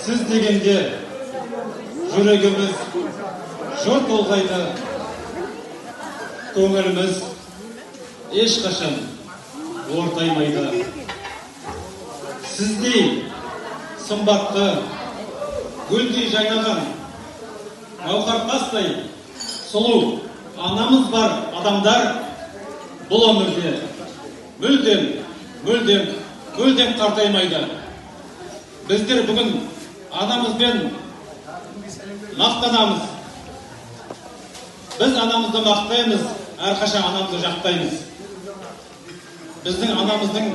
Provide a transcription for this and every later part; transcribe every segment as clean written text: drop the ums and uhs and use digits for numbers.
Siz degенде жүрегimiz жыр толғайды, көңіліміз ешқашан ортаймайды. Сіздей сымбатты, гүлдей жайнаған, гауһартастай сұлу анамыз бар адамдар бұл өмірде мүлдем қартаймайды. Біздер бүгін анамызбен мақтанамыз. Біз анамызды мақтаймыз, әрқашан анамызды жақтаймыз. Біздің анамыздың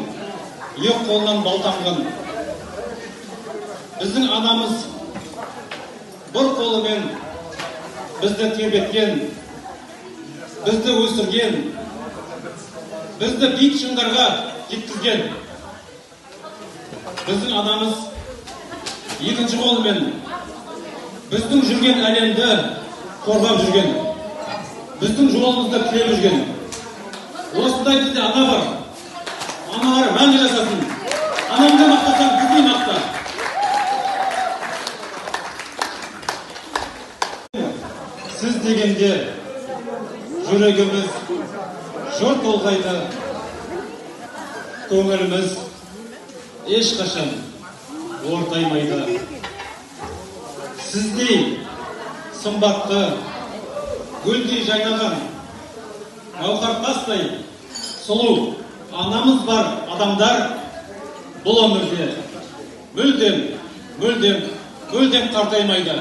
екі қолынан балтамған. Біздің анамыз бір қолымен бізді тербеткен, бізді өсірген, бізді биік шыңдарға жеткізген. Біздің анамыз екінші қолымен біздің жүрген әлемді қорғап жүрген, біздің жолымызды тіреп жүрген. Осындай бізде ана бар. Аналар мәңгі жасасын. Анамды мақтасаң, бізді мақта. Сіз дегенде жүрегimiz жыр толғайды, көңіліміз ешқашан ортаймайды. Сіздей сымбатты, гүлдей жайнаған, гауһартастай сұлу анамыз бар адамдар бұл өмірде мүлдем қартаймайды.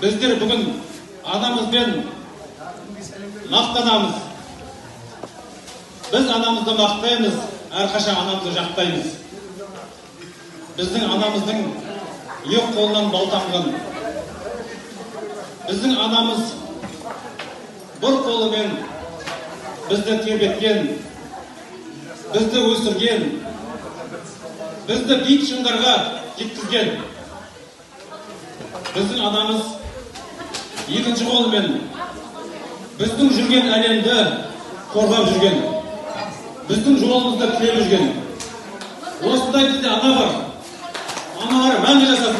Біздер бүгін анамызбен мақтанамыз. Біз анамызды мақтаймыз, әрқашан анамызды жақтаймыз. Біздің анамыздың екі қолынан балтамған. Біздің анамыз бір қолымен бізді тербеткен, бізді өсірген, бізді биік шыңдарға жеткізген. Біздің анамыз екінші қолымен біздің жүрген әлемді қорғап жүрген, біздің жолымызды тіреп жүрген. Осындай бізде ана бар. Аналар мәңгі жасасын.